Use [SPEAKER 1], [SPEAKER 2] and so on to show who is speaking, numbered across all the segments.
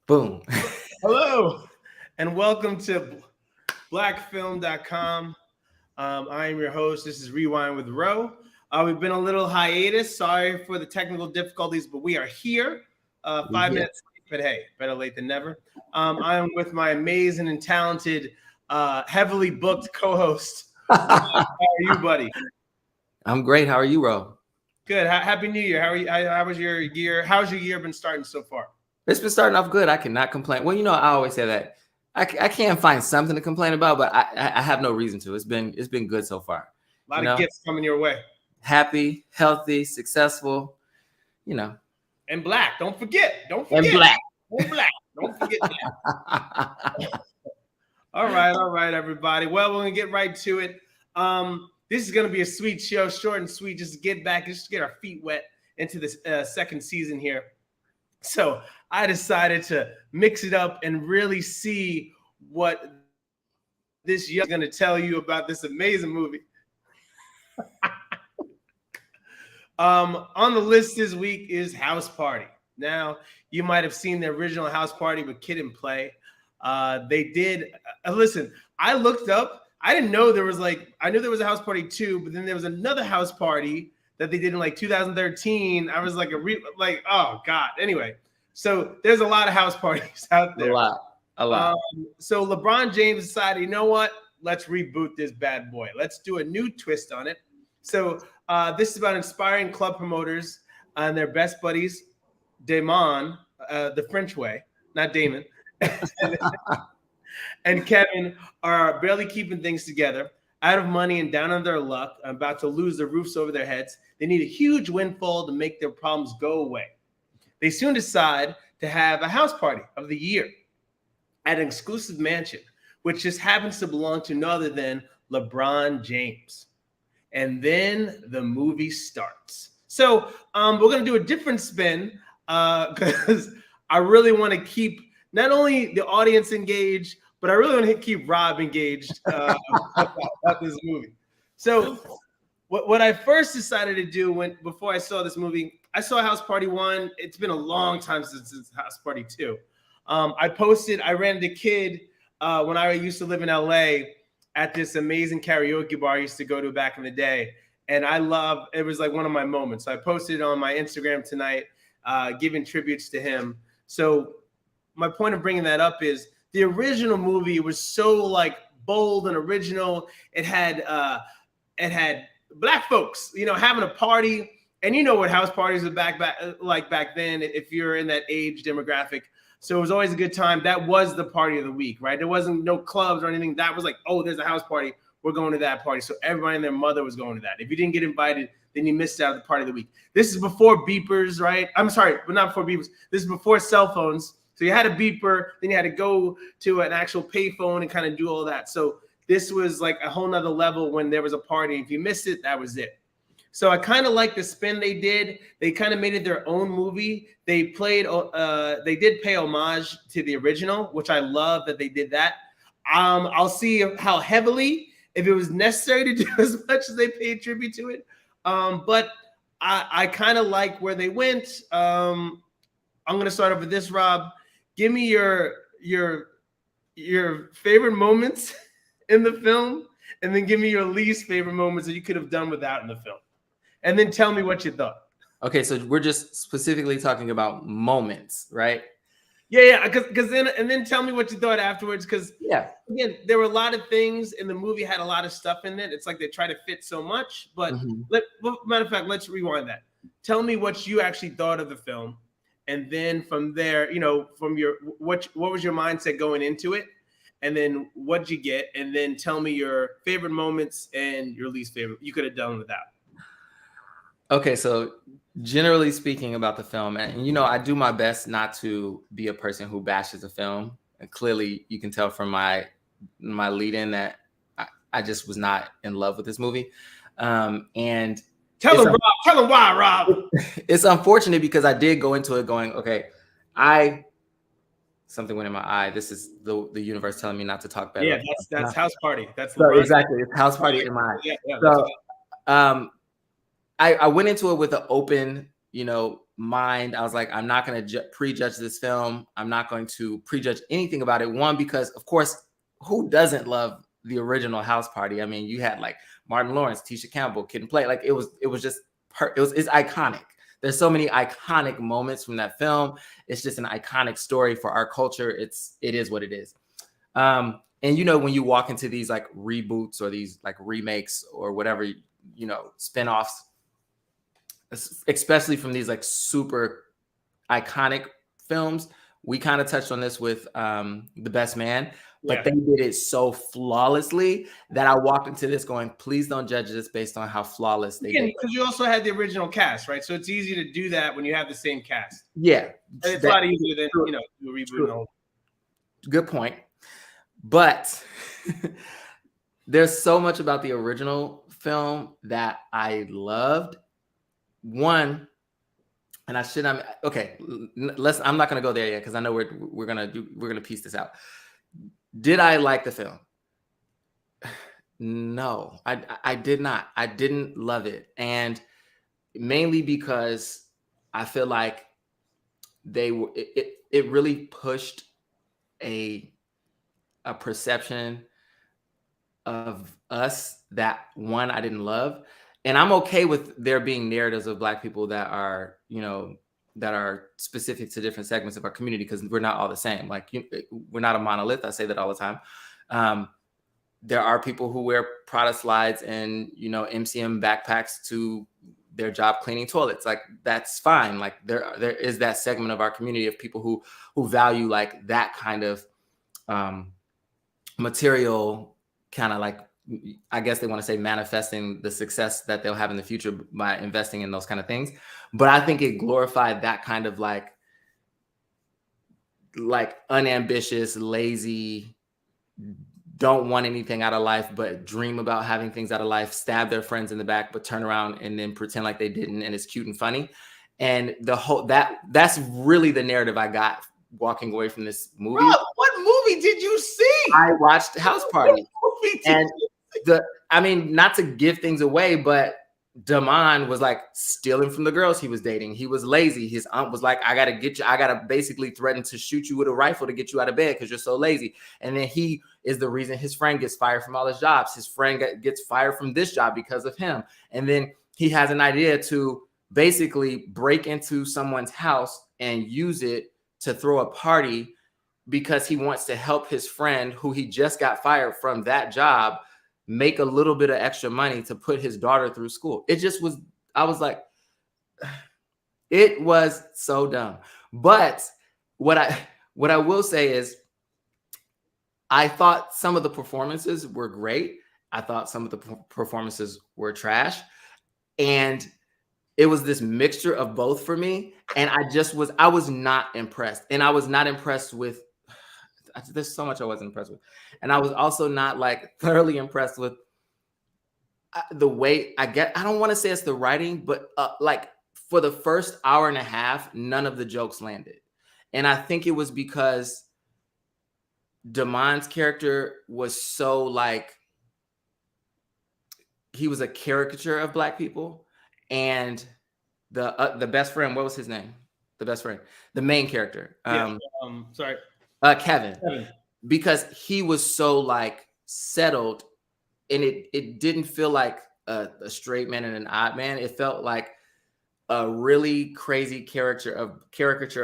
[SPEAKER 1] Boom.
[SPEAKER 2] Hello, and welcome to blackfilm.com. I am your host. This is Rewind with Ro. We've been a little hiatus. Sorry for the technical difficulties, but we are here. 5 minutes late, but hey, better late than never. I am with my amazing and talented, heavily booked co-host. How are you, buddy?
[SPEAKER 1] I'm great. How are you, Ro?
[SPEAKER 2] Good. Happy New Year. How are you? How was your year? How's your year been starting so far?
[SPEAKER 1] It's been starting off good. I cannot complain. Well, I always say that I can't find something to complain about, but I have no reason to. It's been good so far.
[SPEAKER 2] A lot of gifts coming your way.
[SPEAKER 1] Happy, healthy, successful.
[SPEAKER 2] And black. Don't forget.
[SPEAKER 1] And black.
[SPEAKER 2] And black. Don't forget that. All right, everybody. Well, we're gonna get right to it. This is gonna be a sweet show, short and sweet. Just get our feet wet into this second season here. So I decided to mix it up and really see what this year is going to tell you about this amazing movie. On the list this week is House Party. Now, you might have seen the original House Party with Kid and Play. They did. Listen, I looked up. I didn't know there was I knew there was a House Party 2, but then there was another House Party that they did in 2013. I was oh God. Anyway, so there's a lot of house parties out there.
[SPEAKER 1] A lot.
[SPEAKER 2] So LeBron James decided, you know what? Let's reboot this bad boy. Let's do a new twist on it. So this is about inspiring club promoters and their best buddies, Damon, the French way, not Damon, and Kevin are barely keeping things together. Out of money and down on their luck, about to lose the roofs over their heads. They need a huge windfall to make their problems go away. They soon decide to have a house party of the year at an exclusive mansion, which just happens to belong to none other than LeBron James. And then the movie starts. So we're going to do a different spin because I really want to keep not only the audience engaged, but I really want to keep Rob engaged about this movie. So what I first decided to do before I saw this movie, I saw House Party 1. It's been a long time since House Party 2. I ran into Kid when I used to live in LA at this amazing karaoke bar I used to go to back in the day. And it was like one of my moments. So I posted it on my Instagram tonight, giving tributes to him. So my point of bringing that up is the original movie was so bold and original. It had black folks, having a party, and you know what house parties were back then, if you're in that age demographic. So it was always a good time. That was the party of the week, right? There wasn't no clubs or anything. That was there's a house party. We're going to that party. So everybody and their mother was going to that. If you didn't get invited, then you missed out on the party of the week. This is before beepers, right? I'm sorry, but not before beepers. This is before cell phones. So you had a beeper, then you had to go to an actual payphone and kind of do all that. So this was a whole nother level when there was a party. If you missed it, that was it. So I kind of like the spin they did. They kind of made it their own movie. They did pay homage to the original, which I love that they did that. I'll see how heavily, if it was necessary to do as much as they paid tribute to it. But I kind of like where they went. I'm going to start off with this, Rob. Give me your favorite moments in the film, and then give me your least favorite moments that you could have done without in the film. And then tell me what you thought.
[SPEAKER 1] Okay, so we're just specifically talking about moments, right?
[SPEAKER 2] Yeah, because then tell me what you thought afterwards. Because again, there were a lot of things in the movie, had a lot of stuff in it. It's like they try to fit so much. But matter of fact, let's rewind that. Tell me what you actually thought of the film. And then from there, from what was your mindset going into it? And then what'd you get? And then tell me your favorite moments and your least favorite. You could have done without.
[SPEAKER 1] Okay, so generally speaking about the film, and I do my best not to be a person who bashes a film. And clearly you can tell from my lead-in that I just was not in love with this movie. And
[SPEAKER 2] Tell him why, Rob.
[SPEAKER 1] It's unfortunate because I did go into it going, okay, something went in my eye. This is the universe telling me not to talk better.
[SPEAKER 2] Yeah, that's House Party. That's
[SPEAKER 1] exactly. It's House Party in my eye. So I went into it with an open, mind, I was like, I'm not going to prejudge this film. I'm not going to prejudge anything about it. One, because of course, who doesn't love the original House Party? I mean, you had like Martin Lawrence, Tisha Campbell, Kid and Play. Like it was just it's iconic. There's so many iconic moments from that film. It's just an iconic story for our culture. It is what it is. And you know, when you walk into these like reboots or these like remakes or whatever, you know, spinoffs, especially from these like super iconic films, we kind of touched on this with The Best Man, but they did it so flawlessly that I walked into this going, please don't judge this based on how flawless they did.
[SPEAKER 2] Because you also had the original cast, right? So it's easy to do that when you have the same cast.
[SPEAKER 1] Yeah.
[SPEAKER 2] And it's a lot easier than, you know, do a reboot.
[SPEAKER 1] Good point. But there's so much about the original film that I loved. One, and I'm not gonna go there yet because I know we're gonna piece this out. Did I like the film? No, I did not. I didn't love it, and mainly because I feel like it really pushed a perception of us that, one, I didn't love. And I'm okay with there being narratives of Black people that are, you know, that are specific to different segments of our community, because we're not all the same. Like, we're not a monolith. I say that all the time. There are people who wear Prada slides and, you know, MCM backpacks to their job cleaning toilets. Like, that's fine. Like, there is that segment of our community of people who value like that kind of material, kind of like, I guess they want to say, manifesting the success that they'll have in the future by investing in those kind of things. But I think it glorified that kind of like unambitious, lazy, don't want anything out of life, but dream about having things out of life, stab their friends in the back, but turn around and then pretend like they didn't. And it's cute and funny. And the whole, that's really the narrative I got walking away from this movie.
[SPEAKER 2] Bro, what movie did you see?
[SPEAKER 1] I watched House Party. And I mean, not to give things away, but Damon was like stealing from the girls he was dating. He was lazy. His aunt was like, I gotta basically threaten to shoot you with a rifle to get you out of bed because you're so lazy. And then he is the reason his friend gets fired from all his jobs. His friend gets fired from this job because of him. And then he has an idea to basically break into someone's house and use it to throw a party because he wants to help his friend, who he just got fired from that job, make a little bit of extra money to put his daughter through school. It just was, I was like, it was so dumb. But what I will say is, I thought some of the performances were great. I thought some of the performances were trash. And it was this mixture of both for me. And I was not impressed. And I was not impressed with, there's so much I wasn't impressed with. And I was also not like thoroughly impressed with the way I don't want to say it's the writing, but like for the first hour and a half, none of the jokes landed. And I think it was because Damon's character was so like, he was a caricature of Black people. And the best friend, what was his name? The best friend, the main character. Kevin. Because he was so like settled, and it didn't feel like a straight man and an odd man. It felt like a really crazy caricature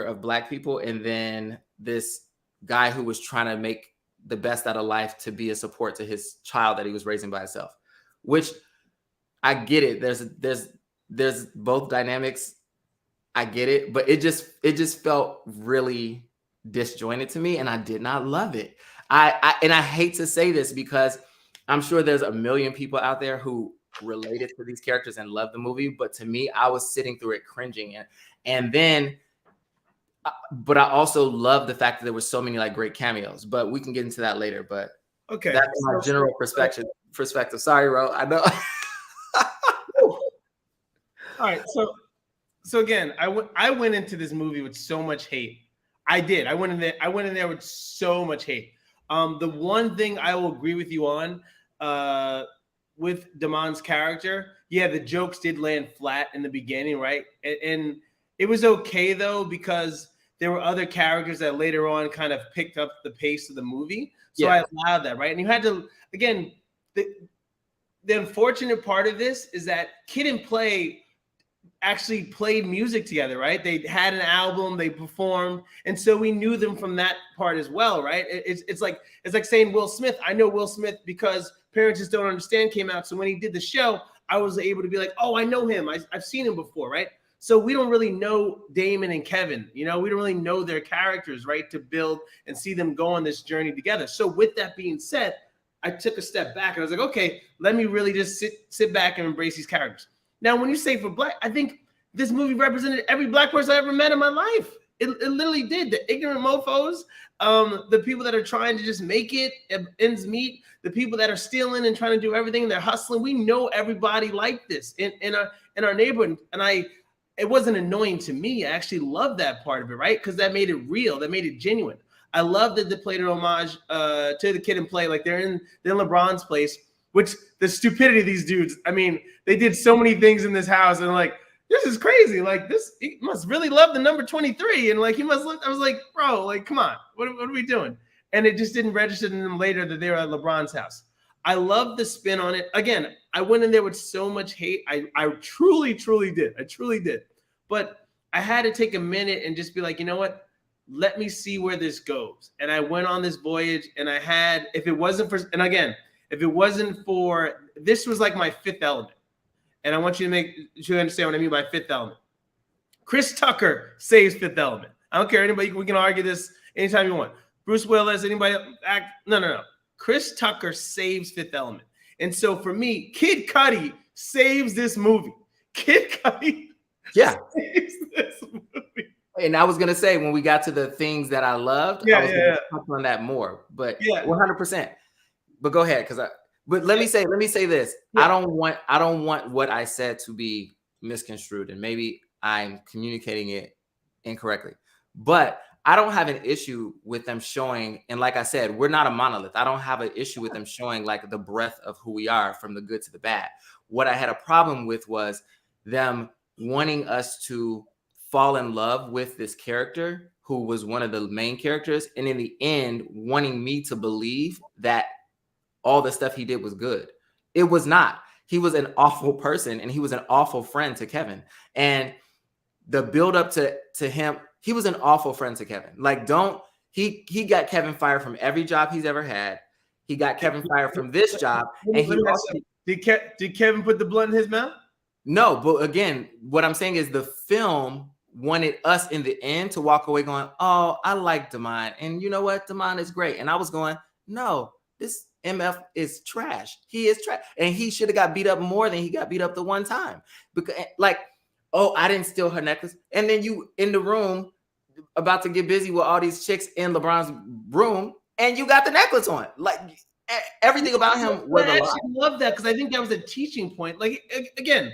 [SPEAKER 1] of Black people, and then this guy who was trying to make the best out of life to be a support to his child that he was raising by himself. Which I get it. There's both dynamics. I get it, but it just felt really disjointed to me, and I did not love it. I hate to say this because I'm sure there's a million people out there who related to these characters and loved the movie, but to me, I was sitting through it cringing, and then, but I also love the fact that there were so many like great cameos. But we can get into that later. But
[SPEAKER 2] okay,
[SPEAKER 1] that's my general perspective. Sorry, Ro. I know.
[SPEAKER 2] All right, so again, I went into this movie with so much hate. I did. I went in there with so much hate. The one thing I will agree with you on, with Damon's character, yeah, the jokes did land flat in the beginning, right? And It was okay though, because there were other characters that later on kind of picked up the pace of the movie. So
[SPEAKER 1] Yeah.
[SPEAKER 2] I allowed that, right? And you had to, again, the unfortunate part of this is that Kid and Play actually played music together, right? They had an album, they performed, and so we knew them from that part as well, right? It's like saying Will Smith. I know Will Smith because Parents Just Don't Understand came out. So when he did the show, I was able to be like, oh, I know him. I've seen him before, right? So we don't really know Damon and Kevin. You know, we don't really know their characters, right? To build and see them go on this journey together. So with that being said, I took a step back and I was like, okay, let me really just sit back and embrace these characters. Now, when you say for Black, I think this movie represented every Black person I ever met in my life. It literally did. The ignorant mofos, the people that are trying to just make it, ends meet, the people that are stealing and trying to do everything, they're hustling. We know everybody like this in our neighborhood. And it wasn't annoying to me. I actually loved that part of it, right? Because that made it real. That made it genuine. I love that they played an homage to the Kid and Play. Like they're in LeBron's place, which the stupidity of these dudes. I mean, they did so many things in this house, and like, this is crazy. Like this, he must really love the number 23, and like he must look. I was like, bro, like, come on, what are we doing? And it just didn't register to them later that they were at LeBron's house. I love the spin on it. Again, I went in there with so much hate. I truly did. I truly did. But I had to take a minute and just be like, you know what? Let me see where this goes. And I went on this voyage, and I had, if it wasn't for, this was like my Fifth Element. And I want you to understand what I mean by Fifth Element. Chris Tucker saves Fifth Element. I don't care, anybody, we can argue this anytime you want. Bruce Willis, anybody act? No. Chris Tucker saves Fifth Element. And so for me, Kid Cudi saves this movie. Kid Cudi saves this movie.
[SPEAKER 1] And I was gonna say, when we got to the things that I loved, I was gonna touch on that more. But 100%. But go ahead, but let me say this. I don't want what I said to be misconstrued, and maybe I'm communicating it incorrectly. But I don't have an issue with them showing, and like I said, we're not a monolith. I don't have an issue with them showing like the breadth of who we are, from the good to the bad. What I had a problem with was them wanting us to fall in love with this character who was one of the main characters, and in the end wanting me to believe that all the stuff he did was good. It was not. He was an awful person, and he was an awful friend to Kevin. And the build up to him, he was an awful friend to Kevin. Like, he got Kevin fired from every job he's ever had. He got Kevin fired from this job. And
[SPEAKER 2] did Kevin put the blunt in his mouth?
[SPEAKER 1] No, but again, what I'm saying is the film wanted us in the end to walk away going, oh, I like Damon. And you know what? Damon is great. And I was going, no, this MF is trash. He is trash. And he should have got beat up more than he got beat up the one time. Because, like, oh, I didn't steal her necklace. And then you in the room about to get busy with all these chicks in LeBron's room, and you got the necklace on. Like, everything about him was a lie.
[SPEAKER 2] I actually love that, because I think that was a teaching point. Like, again,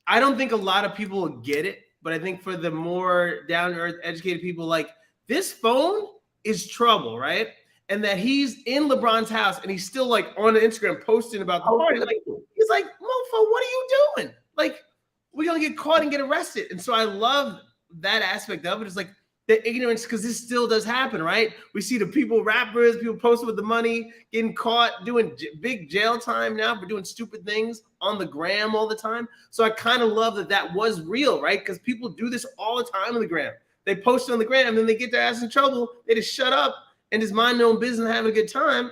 [SPEAKER 2] I don't think a lot of people will get it, but I think for the more down-to-earth, educated people, like, this phone is trouble, right? And that he's in LeBron's house and he's still like on Instagram posting about the party. Like, he's like, mofo, what are you doing? Like, we're gonna get caught and get arrested. And so I love that aspect of it. It's like the ignorance, because this still does happen, right? We see the rappers, people posting with the money, getting caught, doing big jail time now for doing stupid things on the gram all the time. So I kind of love that was real, right? Because people do this all the time on the gram. They post it on the gram, then they get their ass in trouble. They just shut up and just mind their own business and having a good time.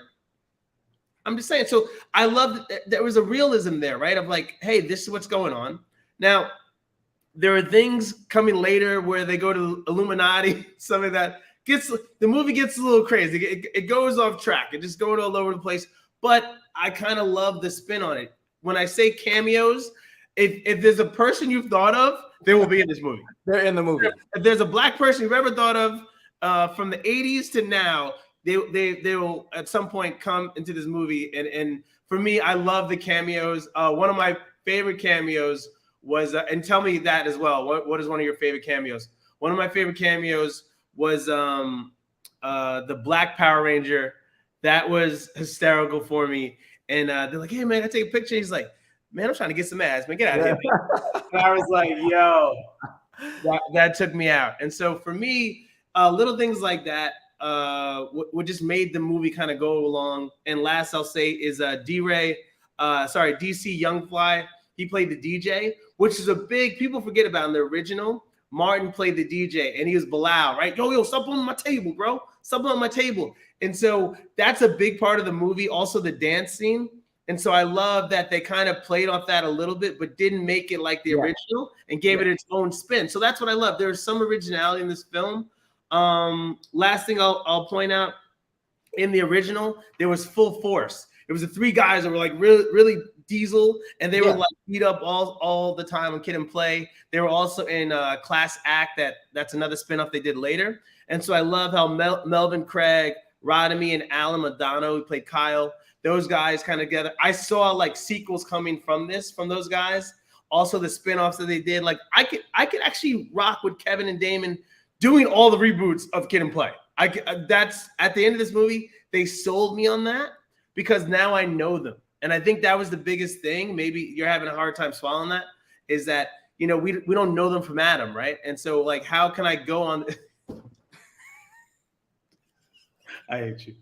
[SPEAKER 2] I'm just saying. So I love that there was a realism there, right? Of like, hey, this is what's going on. Now, there are things coming later where they go to Illuminati, something that the movie gets a little crazy. It goes off track. It just goes all over the place. But I kind of love the spin on it. When I say cameos, if there's a person you've thought of, they will be in this movie.
[SPEAKER 1] They're in the movie.
[SPEAKER 2] If there's a Black person you've ever thought of, from the 80s to now, they will at some point come into this movie. And for me, I love the cameos. One of my favorite cameos was, and tell me that as well. What is one of your favorite cameos? One of my favorite cameos was the Black Power Ranger. That was hysterical for me. And they're like, hey, man, I take a picture. He's like, man, I'm trying to get some ass, man. Get out of here. And I was like, yo, that took me out. And so for me, little things like that what just made the movie kind of go along. And last I'll say is D-Ray, DC Young Fly. He played the DJ, which is a big, people forget about in the original. Martin played the DJ and he was Bilal, right? Yo, stop on my table, bro. Stop on my table. And so that's a big part of the movie. Also the dance scene. And so I love that they kind of played off that a little bit, but didn't make it like the original and gave it its own spin. So that's what I love. There's some originality in this film. Last thing I'll point out, in the original, there was full force. It was the three guys that were like really diesel, and they were like beat up all the time on Kid and Play. They were also in Class Act. That's another spinoff they did later. And so I love how Melvin Craig, Rodamy, and Alan Madano, who played Kyle, those guys kind of together. I saw like sequels coming from those guys. Also the spinoffs that they did. Like I could actually rock with Kevin and Damon doing all the reboots of Kid and Play. That's at the end of this movie, they sold me on that because now I know them. And I think that was the biggest thing. Maybe you're having a hard time swallowing that, is that, we don't know them from Adam, right? And so like, how can I go on? I hate you.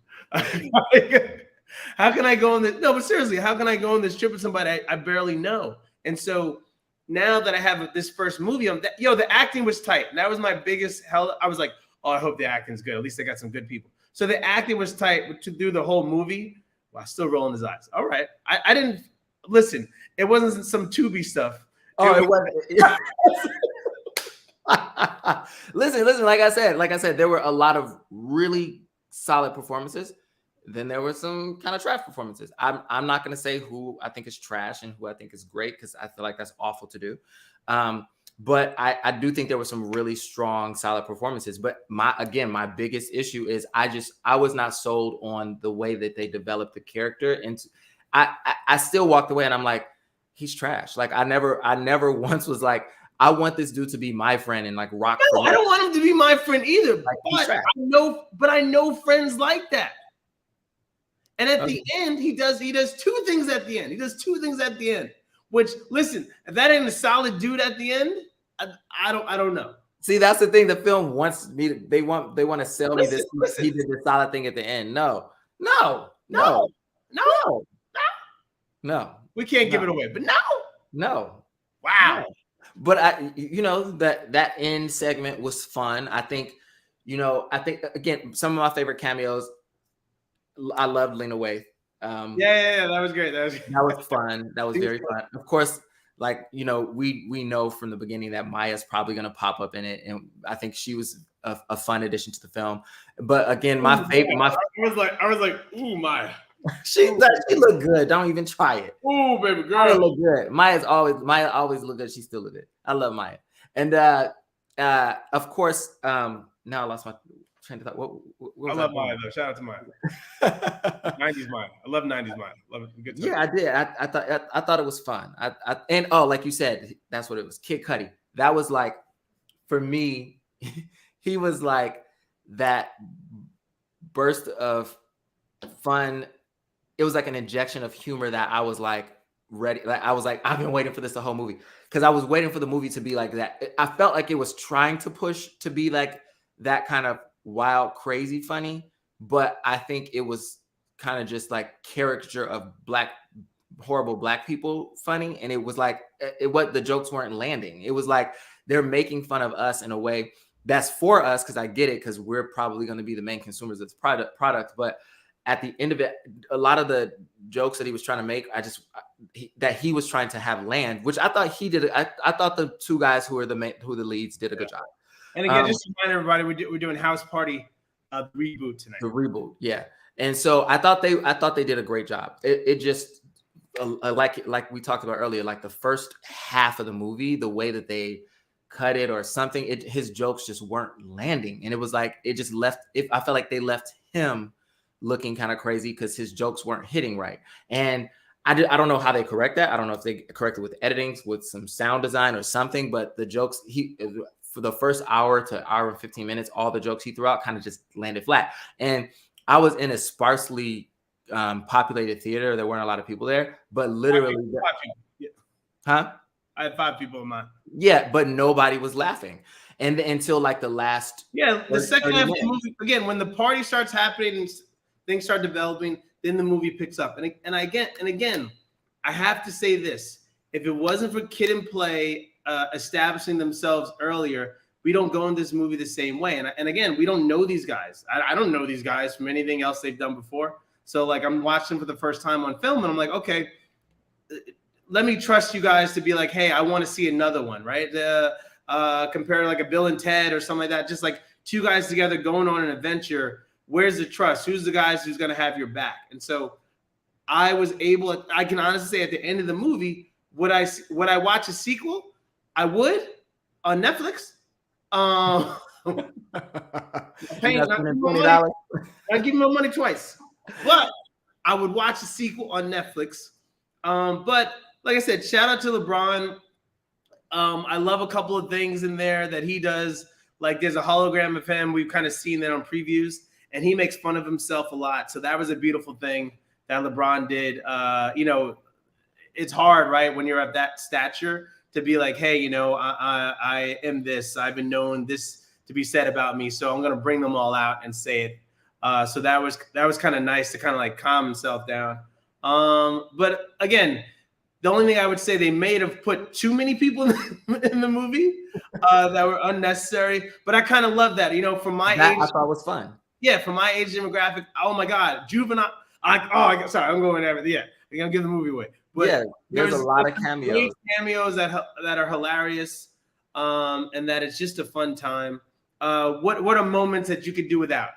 [SPEAKER 2] How can I go on this? No, but seriously, how can I go on this trip with somebody I barely know? And so now that I have this first movie, the acting was tight. And that was my biggest hell. I was like, oh, I hope the acting's good. At least they got some good people. So the acting was tight, but to do the whole movie, well, still rolling his eyes. All right. I didn't listen. It wasn't some Tubi stuff.
[SPEAKER 1] Oh, it wasn't. Listen. Like I said, there were a lot of really solid performances. Then there were some kind of trash performances. I'm not going to say who I think is trash and who I think is great, because I feel like that's awful to do. But I do think there were some really strong, solid performances. But my biggest issue is I was not sold on the way that they developed the character. And I still walked away and I'm like, he's trash. Like I never once was like, I want this dude to be my friend and like rock.
[SPEAKER 2] No, I don't want him to be my friend either.
[SPEAKER 1] Like,
[SPEAKER 2] I know friends like that. And at the end, he does two things at the end. He does two things at the end. Which, listen, if that ain't a solid dude at the end, I don't know.
[SPEAKER 1] See, that's the thing. The film wants me to, they want to sell me this. He did the solid thing at the end. No.
[SPEAKER 2] We can't give it away, but
[SPEAKER 1] no.
[SPEAKER 2] Wow.
[SPEAKER 1] No. But that end segment was fun. I think again, some of my favorite cameos. I loved Lena Waithe.
[SPEAKER 2] That was great. That
[SPEAKER 1] was fun. That was very fun. Of course, like we know from the beginning that Maya's probably going to pop up in it, and I think she was a fun addition to the film. But again, my favorite.
[SPEAKER 2] I was like, ooh, Maya.
[SPEAKER 1] she looked good. Don't even try it.
[SPEAKER 2] Ooh, baby girl.
[SPEAKER 1] Maya look good. Maya always look good. She still look good. I love Maya. And of course, now I lost my train of thought. What
[SPEAKER 2] I love Maya though. Shout out to Maya. 90s Maya. I love 90s Maya. Love it. Good time.
[SPEAKER 1] Yeah, I did. I thought it was fun. And like you said, that's what it was. Kid Cudi. That was like, for me, he was like that burst of fun. It was like an injection of humor that I was like ready. Like I was like, I've been waiting for this the whole movie, because I was waiting for the movie to be like that. I felt like it was trying to push to be like that kind of wild, crazy, funny, but I think it was kind of just like caricature of horrible black people funny, and it was like what the jokes weren't landing. It was like they're making fun of us in a way that's for us, because I get it, because we're probably going to be the main consumers of this product. But at the end of it, a lot of the jokes that he was trying to make, that he was trying to have land, which I thought he did. I thought the two guys who the leads did a good job.
[SPEAKER 2] And again, just to remind everybody, we're doing House Party reboot tonight.
[SPEAKER 1] The reboot, yeah. And so I thought they did a great job. It just like we talked about earlier, like the first half of the movie, the way that they cut it or something, his jokes just weren't landing, and it was like it just left. I felt like they left him looking kind of crazy because his jokes weren't hitting right. And I don't know how they correct that. I don't know if they correct it with editing, with some sound design or something. But the jokes for the first hour to hour and 15 minutes, all the jokes he threw out kind of just landed flat. And I was in a sparsely populated theater. There weren't a lot of people there, but literally,
[SPEAKER 2] Huh? I had 5 people in mind.
[SPEAKER 1] Yeah, but nobody was laughing. And until like the last
[SPEAKER 2] Yeah, the second
[SPEAKER 1] 30
[SPEAKER 2] half of the
[SPEAKER 1] minutes.
[SPEAKER 2] movie, again, when the party starts happening and things start developing, then the movie picks up. And again, I have to say this: if it wasn't for Kid and Play establishing themselves earlier, we don't go in this movie the same way. And again, we don't know these guys. I don't know these guys from anything else they've done before. So like, I'm watching for the first time on film, and I'm like, okay, let me trust you guys to be like, hey, I want to see another one, right? Compare like a Bill and Ted or something like that. Just like two guys together going on an adventure. Where's the trust? Who's the guys who's going to have your back? And so I was able. I can honestly say at the end of the movie, would I watch a sequel? I would on Netflix. Paying, not
[SPEAKER 1] $20.
[SPEAKER 2] I'd give me my money twice, but I would watch a sequel on Netflix. But like I said, shout out to LeBron. I love a couple of things in there that he does. Like there's a hologram of him. We've kind of seen that on previews, and he makes fun of himself a lot. So that was a beautiful thing that LeBron did. You know, it's hard, right, when you're at that stature to be like, hey, you know, I am this. I've been known this to be said about me, so I'm gonna bring them all out and say it. So that was kind of nice to kind of like calm himself down. But again, the only thing I would say, they may have put too many people in the movie that were unnecessary. But I kind of love that, you know, from my
[SPEAKER 1] That
[SPEAKER 2] age.
[SPEAKER 1] I thought was fun.
[SPEAKER 2] Yeah, from my age demographic. Oh my God, juvenile. Sorry, I'm going everything. Yeah, I'm gonna give the movie away. But
[SPEAKER 1] yeah, there's a lot of cameos.
[SPEAKER 2] Great cameos that are hilarious, and that it's just a fun time. What are moments that you could do without?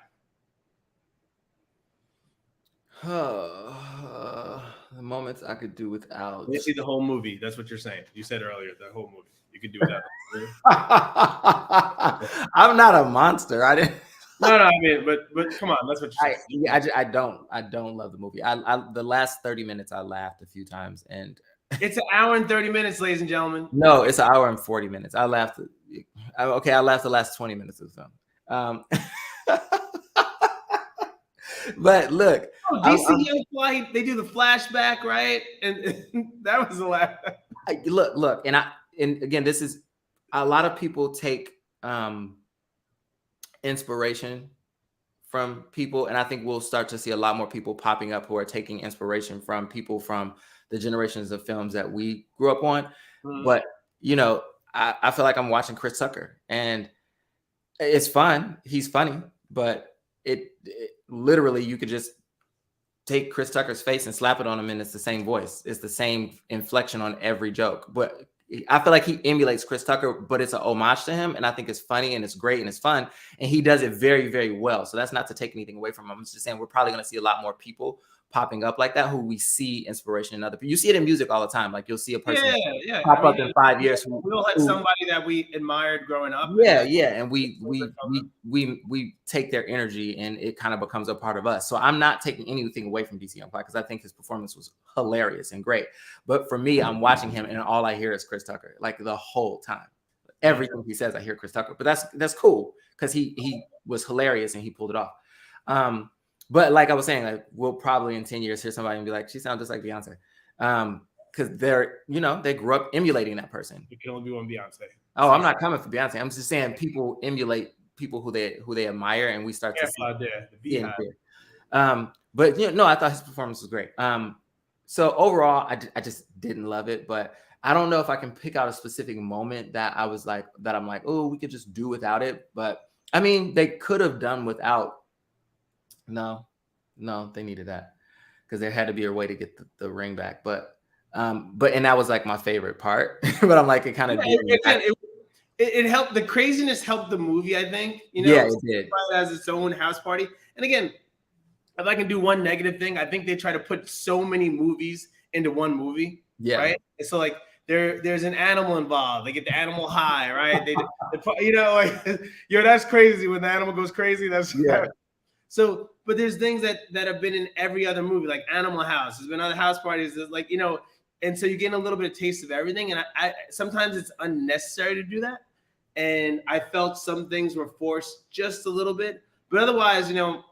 [SPEAKER 1] The moments I could do without.
[SPEAKER 2] You see the whole movie. That's what you're saying. You said earlier, the whole movie. You could do without it.
[SPEAKER 1] I'm not a monster. I didn't.
[SPEAKER 2] No, I mean, but come on, that's what you're saying.
[SPEAKER 1] I don't love the movie. The last 30 minutes I laughed a few times, and
[SPEAKER 2] it's an hour and 30 minutes, ladies and gentlemen.
[SPEAKER 1] No, it's an hour and 40 minutes. I laughed. Okay, I laughed the last 20 minutes of the film. But look,
[SPEAKER 2] DC they do the flashback, right? And that was the laugh.
[SPEAKER 1] Look, and again, this is a lot of people take inspiration from people, and I think we'll start to see a lot more people popping up who are taking inspiration from people from the generations of films that we grew up on. Mm-hmm. But you know, I feel like I'm watching Chris Tucker, and it's fun. He's funny, but it literally, you could just take Chris Tucker's face and slap it on him, and it's the same voice. It's the same inflection on every joke. But I feel like he emulates Chris Tucker, but it's an homage to him. And I think it's funny and it's great and it's fun. And he does it very, very well. So that's not to take anything away from him. I'm just saying we're probably going to see a lot more people popping up like that who we see inspiration in other people. You see it in music all the time. Like you'll see a person pop up in 5 years.
[SPEAKER 2] We all had somebody that we admired growing up.
[SPEAKER 1] Yeah. And we take their energy and it kind of becomes a part of us. So I'm not taking anything away from DC Young Fly because I think his performance was hilarious and great. But for me, I'm watching him and all I hear is Chris Tucker, like the whole time. Everything he says, I hear Chris Tucker. But that's cool because he was hilarious and he pulled it off. But like I was saying, like we'll probably in 10 years hear somebody and be like, she sounds just like Beyonce. Because they're, you know, they grew up emulating that person.
[SPEAKER 2] You can only be one Beyonce.
[SPEAKER 1] Oh, I'm not coming for Beyonce. I'm just saying people emulate people who they admire, and we start to see. But you know, no, I thought his performance was great. So overall, I just didn't love it, but I don't know if I can pick out a specific moment that I was like, that I'm like, oh, we could just do without it. But I mean, they could have done without. No, they needed that because there had to be a way to get the ring back. But and that was like my favorite part. But I'm like, it kind of
[SPEAKER 2] it helped. The craziness helped the movie, I think. You know,
[SPEAKER 1] it did.
[SPEAKER 2] As its own house party. And again, if I can do one negative thing, I think they try to put so many movies into one movie. Yeah. Right. And so like there's an animal involved. They get the animal high, right? They you know, like that's crazy when the animal goes crazy. That's So, but there's things that have been in every other movie, like Animal House. There's been other house parties. There's like, you know, and so you're getting a little bit of taste of everything. And I sometimes it's unnecessary to do that. And I felt some things were forced just a little bit. But otherwise, you know,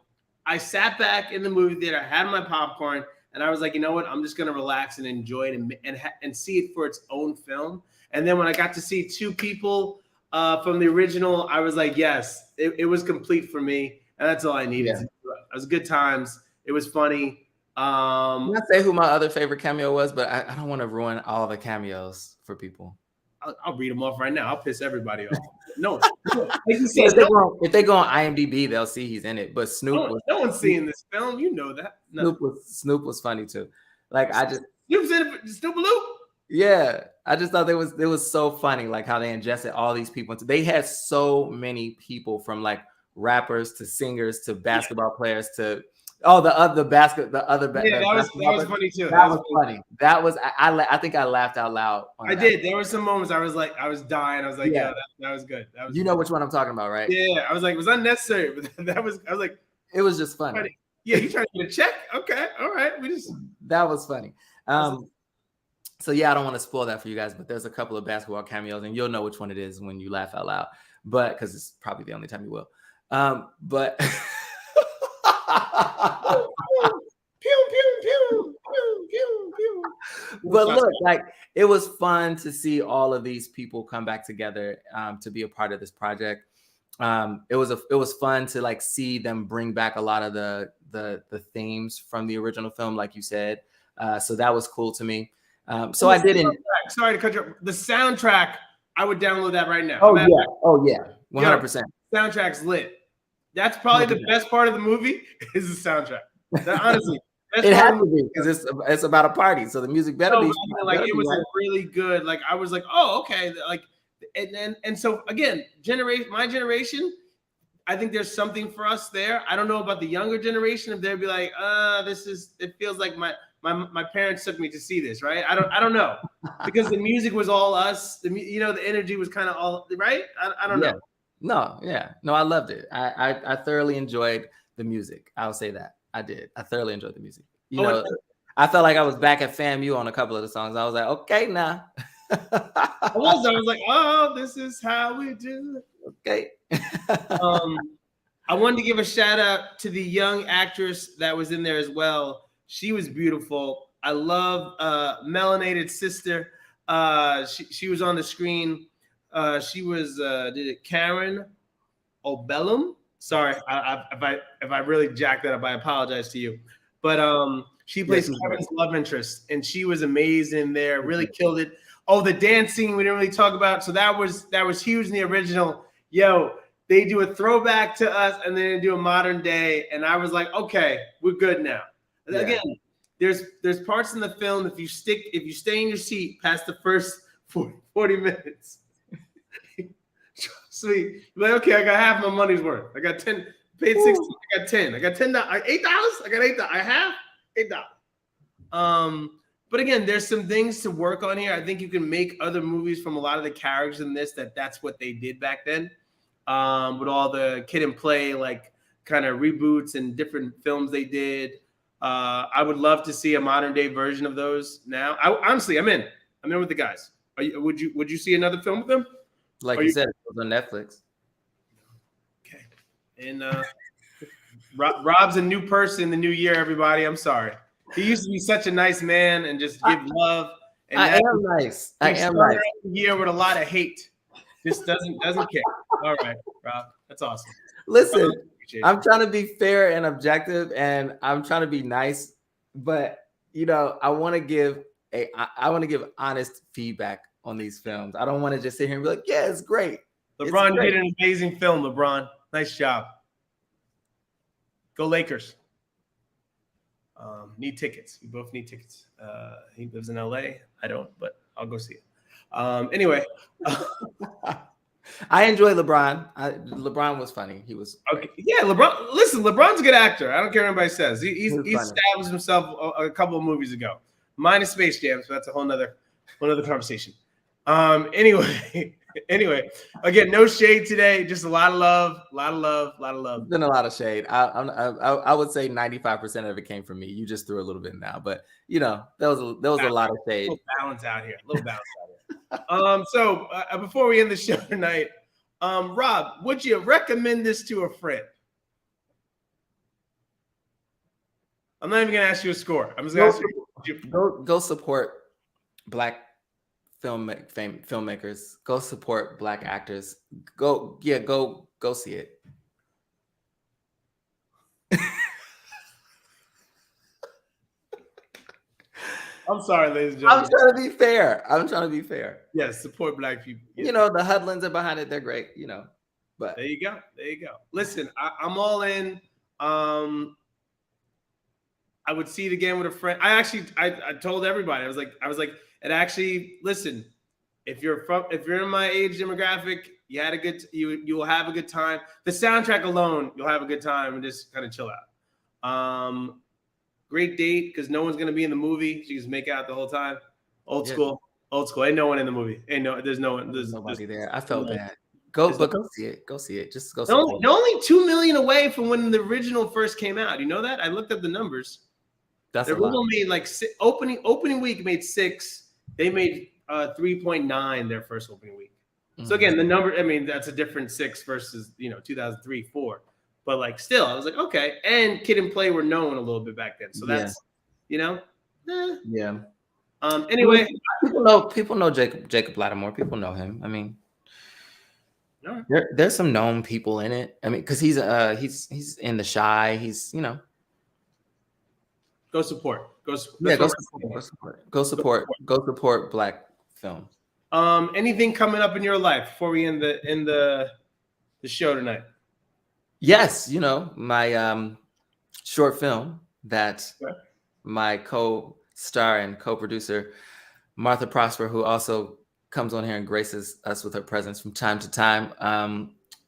[SPEAKER 2] I sat back in the movie theater, I had my popcorn, and I was like, you know what? I'm just going to relax and enjoy it and see it for its own film. And then when I got to see two people from the original, I was like, yes, it was complete for me, and that's all I needed. It was good times. It was funny.
[SPEAKER 1] I'm not say who my other favorite cameo was, but I don't want to ruin all the cameos for people.
[SPEAKER 2] I'll read them off right now. I'll piss everybody off. No, like you said,
[SPEAKER 1] if they go on IMDb, they'll see he's in it. But Snoop,
[SPEAKER 2] no one's seeing this film. You know that. No.
[SPEAKER 1] Snoop was funny too. Like
[SPEAKER 2] Snoop's in it. Snoop Loop.
[SPEAKER 1] Yeah, I just thought it was so funny, like how they ingested all these people. They had so many people, from like rappers to singers to basketball players to the other
[SPEAKER 2] that was funny too.
[SPEAKER 1] That was funny. That was I think I laughed out loud.
[SPEAKER 2] I did. There were some moments I was dying. I was like, yeah, that was good. That was
[SPEAKER 1] know which one I'm talking about, right?
[SPEAKER 2] Yeah, I was like, it was unnecessary, but I was like,
[SPEAKER 1] it was just funny.
[SPEAKER 2] Yeah, you trying to get a check? Okay, all right.
[SPEAKER 1] That was funny. So yeah, I don't want to spoil that for you guys, but there's a couple of basketball cameos, and you'll know which one it is when you laugh out loud. But because it's probably the only time you will. But
[SPEAKER 2] pew, pew, pew, pew, pew, pew.
[SPEAKER 1] But look, like it was fun to see all of these people come back together to be a part of this project. It was fun to like see them bring back a lot of the themes from the original film, like you said. So that was cool to me. So I didn't.
[SPEAKER 2] Sorry to cut you. The soundtrack, I would download that right now.
[SPEAKER 1] Oh yeah, 100%.
[SPEAKER 2] Soundtrack's lit. That's probably the best part of the movie is the soundtrack. Honestly,
[SPEAKER 1] it has to be because it's about a party, so the music better be.
[SPEAKER 2] Like it was really good. Like I was like, oh okay, like and so again, my generation. I think there's something for us there. I don't know about the younger generation if they'd be like, it feels like my parents took me to see this, right? I don't know, because the music was all us. The energy was kind of all right. I don't know.
[SPEAKER 1] No, I loved it. I thoroughly enjoyed the music. I'll say that I did. I thoroughly enjoyed the music. I felt like I was back at FAMU on a couple of the songs. I was like, okay, now.
[SPEAKER 2] I was like, oh, this is how we do it.
[SPEAKER 1] Okay.
[SPEAKER 2] I wanted to give a shout out to the young actress that was in there as well. She was beautiful. I love Melanated Sister. She was on the screen. She was Karen Obellum. Sorry, if I really jacked that up, I apologize to you. But she plays Kevin's love interest, and she was amazing there. Really killed it. Oh, the dancing we didn't really talk about. So that was huge in the original. Yo, they do a throwback to us, and then they do a modern day, and I was like, okay, we're good now. Yeah. Again, there's parts in the film if you stay in your seat past the first 40 minutes. Sweet. You're like, okay, I got half my money's worth. I got 10, paid 16, I got 10. I got $10. $8? I got $8. I have $8. But again, there's some things to work on here. I think you can make other movies from a lot of the characters in this that's what they did back then. With all the kid and play, like kind of reboots and different films they did. I would love to see a modern day version of those now. Honestly, I'm in with the guys. Would you see another film with them?
[SPEAKER 1] Like you said, it was on Netflix.
[SPEAKER 2] Okay. And Rob's a new person the new year, everybody. I'm sorry. He used to be such a nice man and just give love. And
[SPEAKER 1] I am nice. I am nice.
[SPEAKER 2] Year with a lot of hate. Just doesn't care. All right, Rob. That's awesome.
[SPEAKER 1] Listen, I'm trying to be fair and objective, and I'm trying to be nice, but I want to give honest feedback on these films. I don't want to just sit here and be like, yeah, it's great.
[SPEAKER 2] LeBron did an amazing film, LeBron. Nice job. Go Lakers. Need tickets. We both need tickets. He lives in LA. I don't, but I'll go see it. Anyway.
[SPEAKER 1] I enjoy LeBron. LeBron was funny. He was
[SPEAKER 2] okay. Yeah, LeBron. Listen, LeBron's a good actor. I don't care what anybody says. He's established himself a couple of movies ago. Minus Space Jam, so that's a whole nother conversation. Anyway, again, no shade today. Just a lot of love. There's
[SPEAKER 1] been a lot of shade. I would say 95% of it came from me. You just threw a little bit now, but there was a lot of shade.
[SPEAKER 2] A little balance out here. So before we end the show tonight, Rob, would you recommend this to a friend? I'm not even gonna ask you a score. I'm just gonna ask you.
[SPEAKER 1] Go support Black filmmakers. Go support Black actors. Go see it.
[SPEAKER 2] I'm sorry, ladies and
[SPEAKER 1] I'm
[SPEAKER 2] gentlemen.
[SPEAKER 1] trying to be fair. I'm trying to be fair.
[SPEAKER 2] Yes, support Black people. Yes.
[SPEAKER 1] You know, the Hudlins are behind it. They're great, you know. But
[SPEAKER 2] there you go. There you go. Listen, I'm all in. I would see it again with a friend. I told everybody. I was like, and actually, listen, if you're in my age demographic, you will have a good time. The soundtrack alone, you'll have a good time and just kind of chill out. Great date because no one's gonna be in the movie. So you just make out the whole time. Old school. Ain't no one in the movie. There's no one. There's
[SPEAKER 1] nobody there. I felt bad. Go see it. Go see it. Just go.
[SPEAKER 2] They're only 2 million away from when the original first came out. You know that? I looked up the numbers.
[SPEAKER 1] That's
[SPEAKER 2] the original made like opening week made 6. They made 3.9 their first opening week. Mm-hmm. So again, the number. I mean, that's a different 6 versus 2003, 4. But like still, I was like, okay. And Kid and Play were known a little bit back then, so that's
[SPEAKER 1] Yeah.
[SPEAKER 2] Anyway,
[SPEAKER 1] people know Jacob Lattimore. People know him. I mean, there's some known people in it. I mean, because he's in The Shy. He's
[SPEAKER 2] Go support. Go
[SPEAKER 1] support Black film.
[SPEAKER 2] Anything coming up in your life before we end the show tonight?
[SPEAKER 1] Yes, my short film that my co-star and co-producer Martha Prosper, who also comes on here and graces us with her presence from time to time.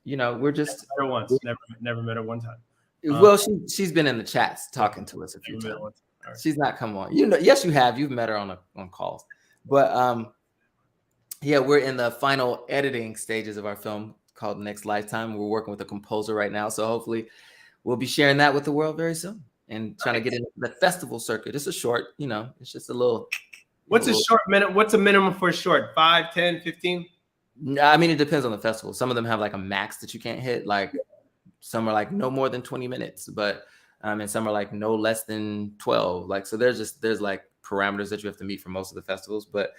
[SPEAKER 1] We're just
[SPEAKER 2] never met her once. Never met her one time.
[SPEAKER 1] Well, she's been in the chats talking to us a few times. Right. She's not come on. Yes, you have. You've met her on calls. But we're in the final editing stages of our film called Next Lifetime. We're working with a composer right now, so hopefully we'll be sharing that with the world very soon and trying to get into the festival circuit. It's a short, it's just a little.
[SPEAKER 2] What's a short minute? What's a minimum for a short? 5, 10, 15?
[SPEAKER 1] I mean, it depends on the festival. Some of them have like a max that you can't hit. Like some are like no more than 20 minutes, but and some are like no less than 12. Like, so there's like parameters that you have to meet for most of the festivals. But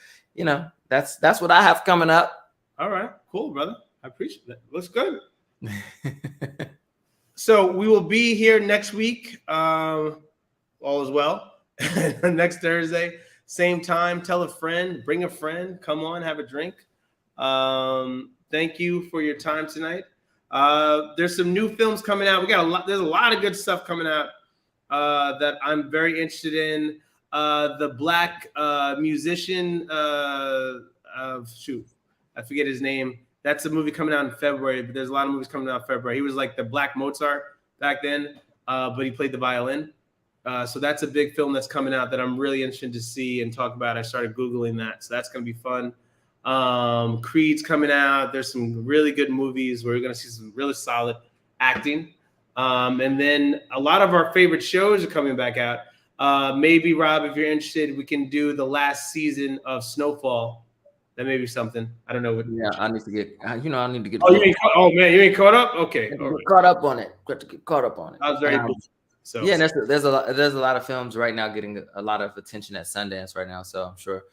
[SPEAKER 1] that's what I have coming up.
[SPEAKER 2] All right, cool, brother. I appreciate that. Looks good. So we will be here next week. All is well. Next Thursday, same time. Tell a friend, bring a friend, come on, have a drink. Thank you for your time tonight. There's some new films coming out. There's a lot of good stuff coming out that I'm very interested in. The Black musician, I forget his name. That's a movie coming out in February, but there's a lot of movies coming out in February. He was like the Black Mozart back then, but he played the violin. So that's a big film that's coming out that I'm really interested to see and talk about. I started Googling that, so that's going to be fun. Creed's coming out. There's some really good movies where we're going to see some really solid acting. And then a lot of our favorite shows are coming back out. Maybe, Rob, if you're interested, we can do the last season of Snowfall. That may be something. I don't know what.
[SPEAKER 1] Yeah, I need to get. I need to get.
[SPEAKER 2] Oh, you ain't caught up. Okay,
[SPEAKER 1] caught up on it. Got to get caught up on it.
[SPEAKER 2] I was very cool. So
[SPEAKER 1] yeah, there's a lot of films right now getting a lot of attention at Sundance right now. So I'm sure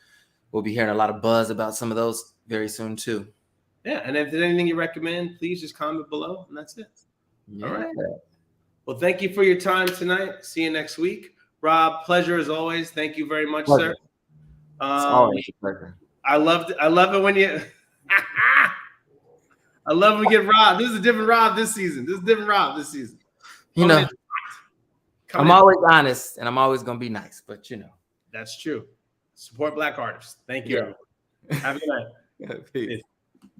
[SPEAKER 1] we'll be hearing a lot of buzz about some of those very soon too.
[SPEAKER 2] Yeah, and if there's anything you recommend, please just comment below, and that's it.
[SPEAKER 1] Yeah.
[SPEAKER 2] All right. Well, thank you for your time tonight. See you next week, Rob. Pleasure as always. Thank you very much, sir.
[SPEAKER 1] It's always a pleasure.
[SPEAKER 2] I love it when you. I love when we get Rob. This is a different Rob this season.
[SPEAKER 1] I'm always honest and I'm always gonna be nice, but
[SPEAKER 2] that's true. Support Black artists. Thank you. Yeah. Have a good night.
[SPEAKER 1] Peace.